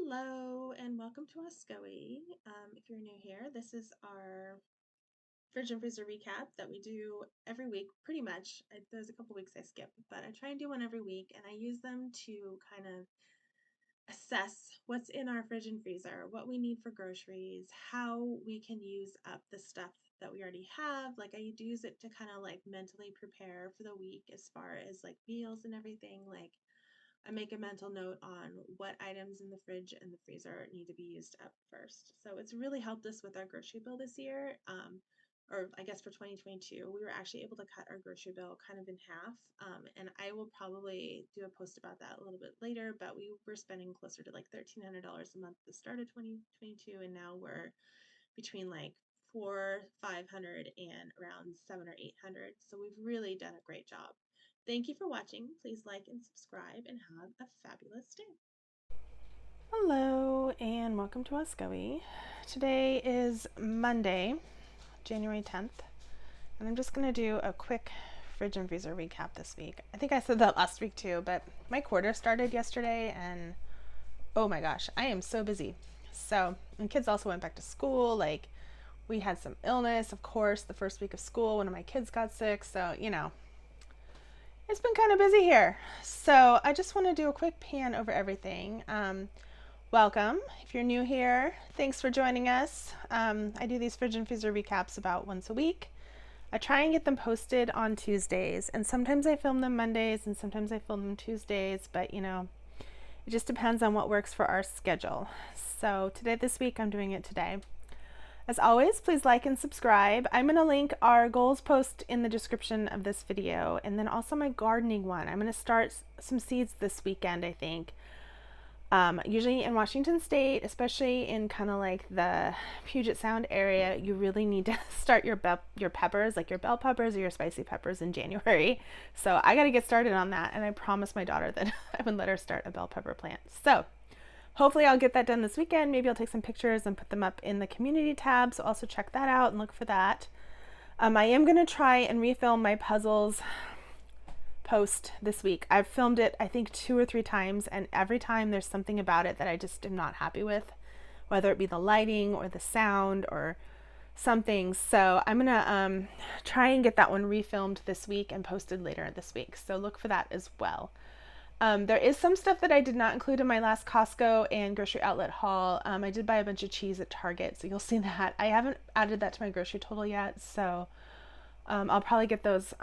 Hello and welcome to Oscoe. If you're new here, this is our fridge and freezer recap that we do every week, pretty much. There's a couple weeks I skip, but I try and do one every week, and I use them to kind of assess what's in our fridge and freezer, what we need for groceries, how we can use up the stuff that we already have. Like I do use it to kind of like mentally prepare for the week as far as like meals and everything. Like I make a mental note on what items in the fridge and the freezer need to be used up first. So it's really helped us with our grocery bill this year. Or I guess for 2022, we were actually able to cut our grocery bill kind of in half. And I will probably do a post about that a little bit later, but we were spending closer to like $1,300 a month at the start of 2022. And now we're between like 500 and around 7 or 800. So we've really done a great job. Thank you for watching. Please like and subscribe and have a fabulous day. Hello and welcome to Oscoe. Today is Monday, January 10th, and I'm just going to do a quick fridge and freezer recap this week. I think I said that last week too, but my quarter started yesterday and oh my gosh, I am so busy. So, and kids also went back to school. Like, we had some illness, of course, the first week of school. One of my kids got sick, so it's been kind of busy here. So I just want to do a quick pan over everything. Welcome. If you're new here, thanks for joining us. I do these fridge and freezer recaps about once a week. I try and get them posted on Tuesdays, and sometimes I film them Mondays and sometimes I film them Tuesdays, but it just depends on what works for our schedule. So this week, I'm doing it today. As always, please like and subscribe. I'm going to link our goals post in the description of this video, and then also my gardening one. I'm going to start some seeds this weekend, I think. Usually in Washington State, especially in kind of like the Puget Sound area, you really need to start your peppers, like your bell peppers or your spicy peppers, in January. So I got to get started on that, and I promised my daughter that I would let her start a bell pepper plant. So hopefully I'll get that done this weekend. Maybe I'll take some pictures and put them up in the community tab, so also check that out and look for that. I am going to try and refilm my puzzles post this week. I've filmed it I think 2 or 3 times, and every time there's something about it that I just am not happy with, whether it be the lighting or the sound or something. So I'm gonna try and get that one refilmed this week and posted later this week, so look for that as well. There is some stuff that I did not include in my last Costco and grocery outlet haul. I did buy a bunch of cheese at Target, so you'll see that. I haven't added that to my grocery total yet, so I'll probably get those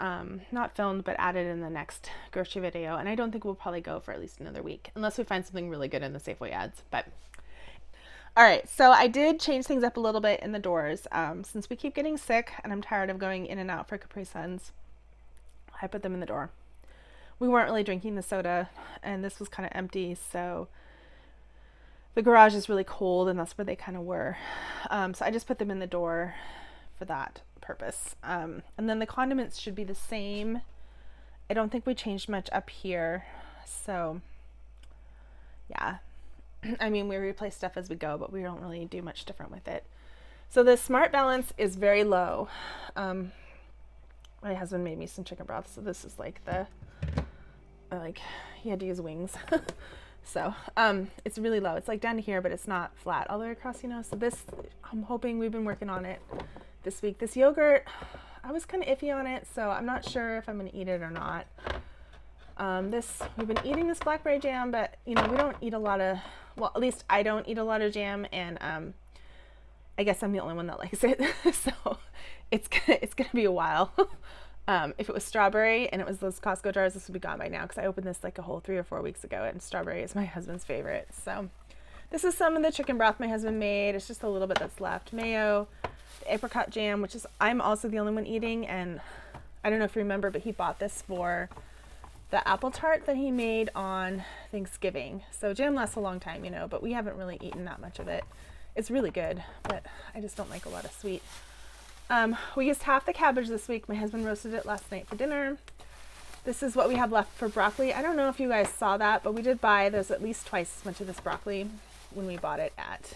not filmed but added in the next grocery video, and I don't think we'll probably go for at least another week unless we find something really good in the Safeway ads. But all right, so I did change things up a little bit in the doors since we keep getting sick and I'm tired of going in and out for Capri Suns. I put them in the door. We weren't really drinking the soda, and this was kind of empty, so the garage is really cold, and that's where they kind of were. So I just put them in the door for that purpose. And then the condiments should be the same. I don't think we changed much up here, so yeah. I mean, we replace stuff as we go, but we don't really do much different with it. So the smart balance is very low. My husband made me some chicken broth, so this is like he had to use wings. So it's really low. It's like down to here, but it's not flat all the way across, So this, I'm hoping, we've been working on it this week. This yogurt, I was kind of iffy on it, so I'm not sure if I'm going to eat it or not. We've been eating this blackberry jam, but we don't eat a lot of, well, at least I don't eat a lot of jam, and I guess I'm the only one that likes it. So it's gonna be a while. If it was strawberry and it was those Costco jars, this would be gone by now, because I opened this like a whole 3 or 4 weeks ago, and strawberry is my husband's favorite. So this is some of the chicken broth my husband made. It's just a little bit that's left. Mayo, the apricot jam, which is, I'm also the only one eating, and I don't know if you remember, but he bought this for the apple tart that he made on Thanksgiving. So jam lasts a long time, but we haven't really eaten that much of it. It's really good, but I just don't like a lot of sweet. We used half the cabbage this week. My husband roasted it last night for dinner. This is what we have left for broccoli. I don't know if you guys saw that, but we did buy, there's at least twice as much of this broccoli when we bought it at,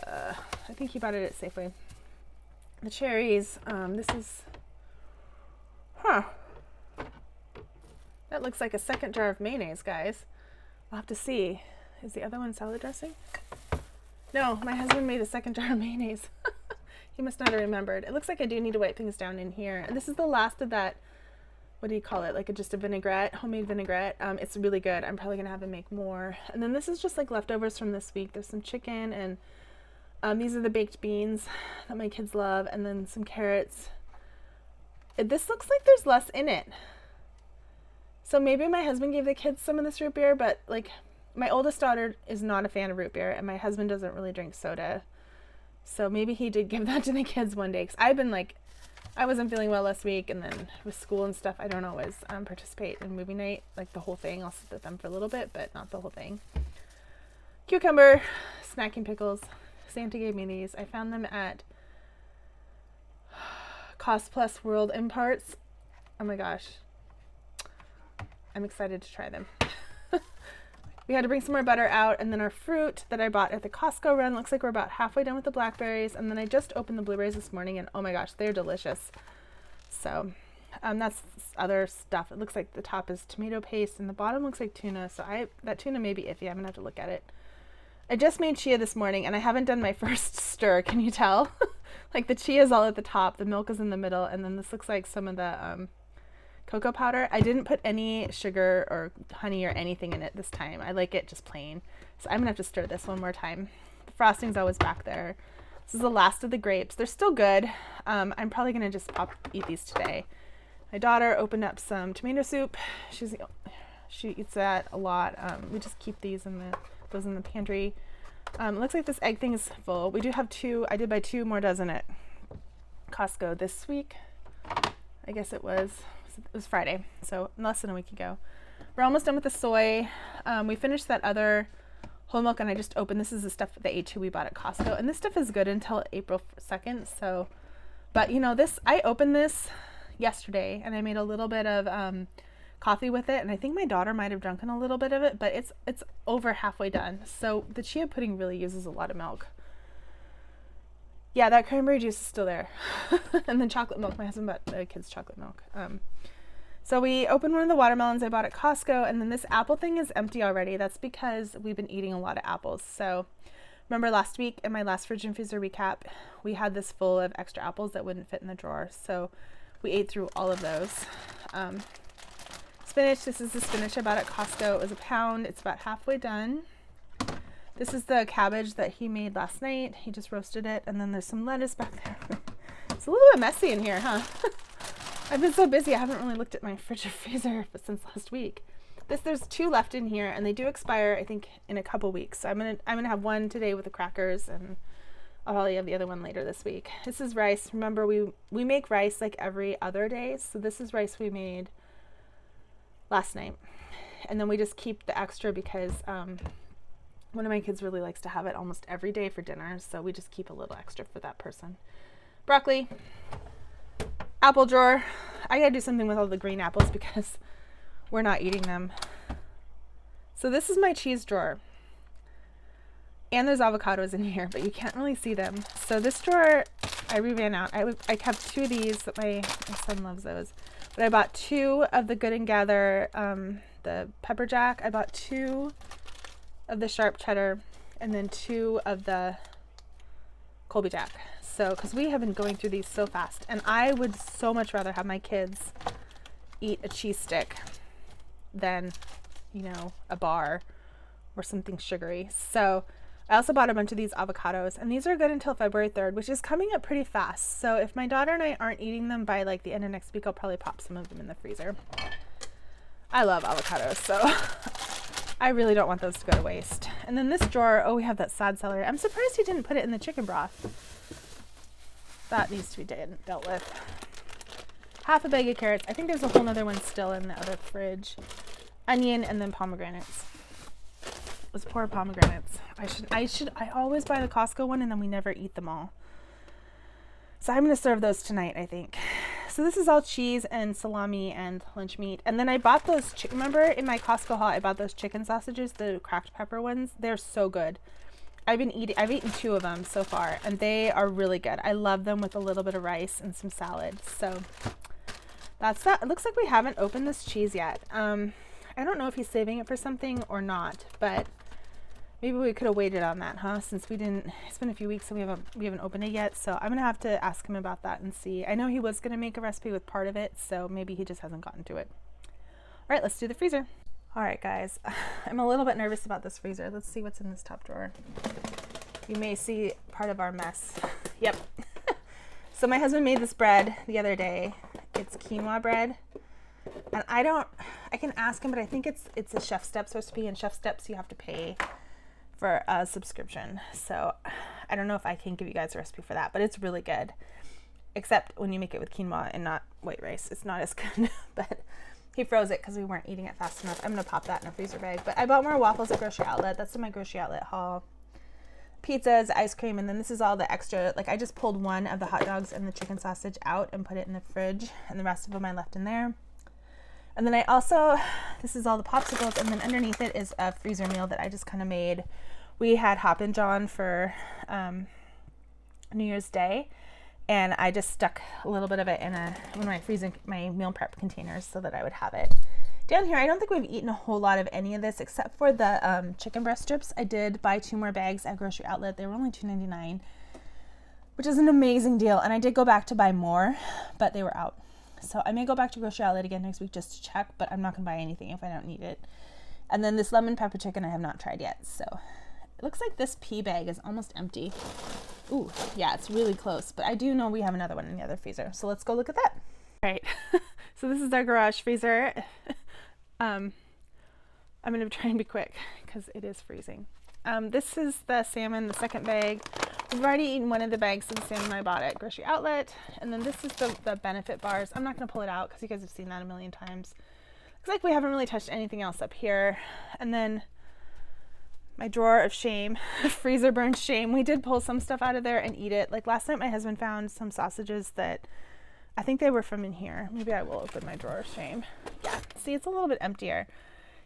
I think he bought it at Safeway. The cherries, this is, that looks like a second jar of mayonnaise, guys. I'll have to see. Is the other one salad dressing? No, my husband made a second jar of mayonnaise. He must not have remembered. It looks like I do need to wipe things down in here. And this is the last of that, what do you call it? Like just a vinaigrette, homemade vinaigrette. It's really good. I'm probably gonna have him make more. And then this is just like leftovers from this week. There's some chicken and these are the baked beans that my kids love, and then some carrots. This looks like there's less in it. So maybe my husband gave the kids some of this root beer, but like my oldest daughter is not a fan of root beer and my husband doesn't really drink soda. So maybe he did give that to the kids one day, because I've been like, I wasn't feeling well last week, and then with school and stuff, I don't always participate in movie night, like the whole thing. I'll sit with them for a little bit, but not the whole thing. Cucumber, snacking pickles. Santa gave me these. I found them at Cost Plus World Imports. Oh my gosh. I'm excited to try them. We had to bring some more butter out, and then our fruit that I bought at the Costco run. Looks like we're about halfway done with the blackberries, and then I just opened the blueberries this morning, and oh my gosh, they're delicious. So that's other stuff. It looks like the top is tomato paste and the bottom looks like tuna, so that tuna may be iffy. I'm gonna have to look at it. I just made chia this morning and I haven't done my first stir. Can you tell? Like the chia is all at the top, the milk is in the middle, and then this looks like some of the cocoa powder. I didn't put any sugar or honey or anything in it this time. I like it just plain. So I'm gonna have to stir this one more time. The frosting's always back there. This is the last of the grapes. They're still good. I'm probably gonna just eat these today. My daughter opened up some tomato soup. She eats that a lot. We just keep those in the pantry. It looks like this egg thing is full. We do have two. I did buy 2 more dozen at Costco this week. I guess it was Friday, so less than a week ago. We're almost done with the soy. We finished that other whole milk, and I just opened. This is the stuff, the A2 we bought at Costco, and this stuff is good until April 2nd. So, but you know, I opened this yesterday, and I made a little bit of coffee with it, and I think my daughter might have drunken a little bit of it, but it's over halfway done. So the chia pudding really uses a lot of milk. Yeah, that cranberry juice is still there. And then chocolate milk. My husband bought the kids chocolate milk. So we opened one of the watermelons I bought at Costco, and then this apple thing is empty already. That's because we've been eating a lot of apples. So remember last week in my last fridge and freezer recap, we had this full of extra apples that wouldn't fit in the drawer. So we ate through all of those. Spinach, this is the spinach I bought at Costco. It was £1. It's about halfway done. This is the cabbage that he made last night. He just roasted it, and then there's some lettuce back there. It's a little bit messy in here, huh? I've been so busy, I haven't really looked at my fridge or freezer since last week. There's 2 left in here, and they do expire, I think, in a couple weeks. So I'm gonna have one today with the crackers, and I'll probably have the other one later this week. This is rice. Remember, we make rice like every other day, so this is rice we made last night, and then we just keep the extra because one of my kids really likes to have it almost every day for dinner, so we just keep a little extra for that person. Broccoli, apple drawer. I gotta do something with all the green apples because we're not eating them. So this is my cheese drawer, and there's avocados in here, but you can't really see them. So this drawer I ran out. I have 2 of these that my son loves those. But I bought 2 of the Good and Gather, the pepper jack. I bought 2 of the sharp cheddar, and then 2 of the Colby Jack. So, because we have been going through these so fast, and I would so much rather have my kids eat a cheese stick than, you know, a bar or something sugary. So I also bought a bunch of these avocados, and these are good until February 3rd, which is coming up pretty fast. So if my daughter and I aren't eating them by like the end of next week, I'll probably pop some of them in the freezer. I love avocados, so I really don't want those to go to waste. And then this drawer, oh, we have that sad celery. I'm surprised he didn't put it in the chicken broth. That needs to be dealt with. Half a bag of carrots. I think there's a whole nother one still in the other fridge. Onion, and then pomegranates. Let's pour pomegranates. I always buy the Costco one and then we never eat them all. So I'm going to serve those tonight, I think. So this is all cheese and salami and lunch meat. And then I bought those, remember in my Costco haul, I bought those chicken sausages, the cracked pepper ones. They're so good. I've eaten 2 of them so far, and they are really good. I love them with a little bit of rice and some salad. So that's that. It looks like we haven't opened this cheese yet. I don't know if he's saving it for something or not, but Maybe we could have waited on that, huh? Since we didn't, it's been a few weeks and we haven't opened it yet. So I'm gonna have to ask him about that and see. I know he was gonna make a recipe with part of it, so maybe he just hasn't gotten to it. All right, let's do the freezer. All right, guys, I'm a little bit nervous about this freezer. Let's see what's in this top drawer. You may see part of our mess. Yep. So my husband made this bread the other day. It's quinoa bread. And I can ask him, but I think it's a Chef Steps recipe, and Chef Steps you have to pay for a subscription. So I don't know if I can give you guys a recipe for that, but it's really good. Except when you make it with quinoa and not white rice. It's not as good, but he froze it because we weren't eating it fast enough. I'm gonna pop that in a freezer bag. But I bought more waffles at Grocery Outlet. That's in my Grocery Outlet haul. Pizzas, ice cream, and then this is all the extra. Like I just pulled one of the hot dogs and the chicken sausage out and put it in the fridge, and the rest of them I left in there. And then I also, this is all the popsicles, and then underneath it is a freezer meal that I just kind of made. We had Hoppin' John for New Year's Day, and I just stuck a little bit of it in one of my meal prep containers so that I would have it. Down here, I don't think we've eaten a whole lot of any of this except for the chicken breast strips. I did buy 2 more bags at Grocery Outlet. They were only $2.99, which is an amazing deal. And I did go back to buy more, but they were out. So I may go back to Grocery Outlet again next week just to check, but I'm not going to buy anything if I don't need it. And then this lemon pepper chicken I have not tried yet. So it looks like this pea bag is almost empty. Ooh, yeah, it's really close. But I do know we have another one in the other freezer. So let's go look at that. All right. So this is our garage freezer. I'm going to try and be quick because it is freezing. This is the salmon, the second bag. We've already eaten one of the bags of the salmon I bought at Grocery Outlet. And then this is the Benefit bars. I'm not going to pull it out because you guys have seen that a million times. Looks like we haven't really touched anything else up here. And then my drawer of shame, freezer burned shame. We did pull some stuff out of there and eat it. Like last night my husband found some sausages that I think they were from in here. Maybe I will open my drawer of shame. Yeah, see, it's a little bit emptier.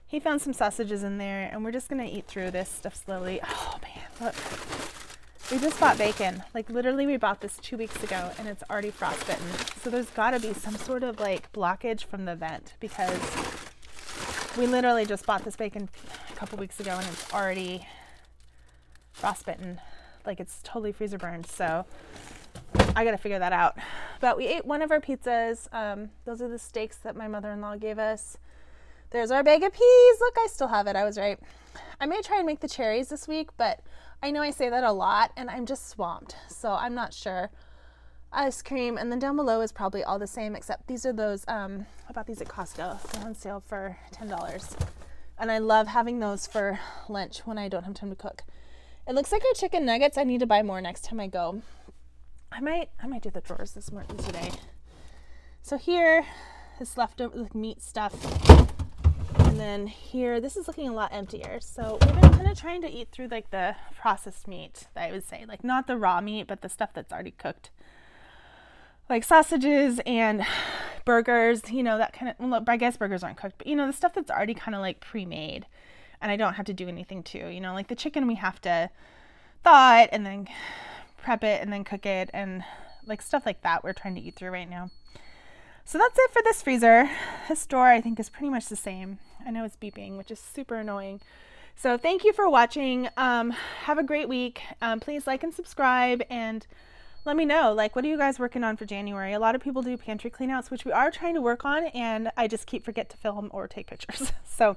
He found some sausages in there, and we're just gonna eat through this stuff slowly. Oh man, look. We just bought bacon. Like literally we bought this 2 weeks ago and it's already frostbitten. So there's gotta be some sort of like blockage from the vent because we literally just bought this bacon a couple weeks ago and it's already frostbitten. Like it's totally freezer burned. So I gotta figure that out. But we ate one of our pizzas. Those are the steaks that my mother-in-law gave us. There's our bag of peas. Look, I still have it. I was right. I may try and make the cherries this week, but I know I say that a lot and I'm just swamped. So I'm not sure. Ice cream, and then down below is probably all the same, except these are those, I bought these at Costco. They're on sale for $10. And I love having those for lunch when I don't have time to cook. It looks like our chicken nuggets, I need to buy more next time I go. I might do the drawers this morning today. So here is leftover meat stuff. And then here, this is looking a lot emptier. So we've been kind of trying to eat through like the processed meat, I would say. Like not the raw meat, but the stuff that's already cooked. Like sausages and burgers, you know, that kind of, well, I guess burgers aren't cooked, but you know, the stuff that's already kind of like pre-made and I don't have to do anything to, you know, like the chicken we have to thaw it and then prep it and then cook it and like stuff like that we're trying to eat through right now. So that's it for this freezer. This door I think is pretty much the same. I know it's beeping, which is super annoying. So thank you for watching. Have a great week. Please like and subscribe and let me know, like, what are you guys working on for January? A lot of people do pantry cleanouts, which we are trying to work on, and I just keep forget to film or take pictures. So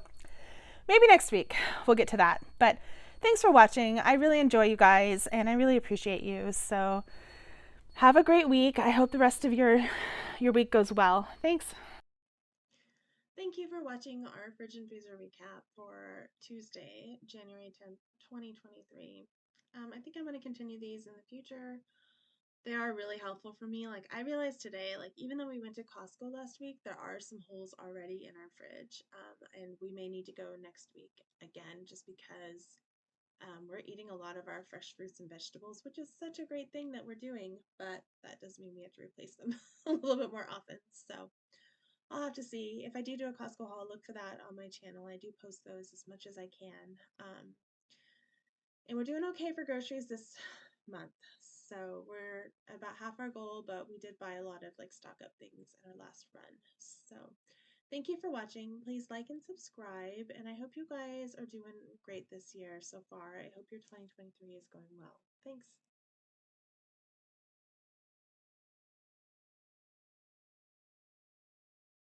maybe next week we'll get to that. But thanks for watching. I really enjoy you guys, and I really appreciate you. So have a great week. I hope the rest of your week goes well. Thanks. Thank you for watching our Fridge and Freezer recap for Tuesday, January 10th, 2023. I think I'm going to continue these in the future. They are really helpful for me. Like I realized today, like even though we went to Costco last week, there are some holes already in our fridge, and we may need to go next week again just because we're eating a lot of our fresh fruits and vegetables, which is such a great thing that we're doing, but that does mean we have to replace them a little bit more often. So I'll have to see. If I do a Costco haul, look for that on my channel. I do post those as much as I can. And we're doing okay for groceries this month. So we're about half our goal, but we did buy a lot of like stock up things in our last run. So Thank you for watching. Please like and subscribe, and I hope you guys are doing great this year so far. I hope your 2023 is going well. Thanks.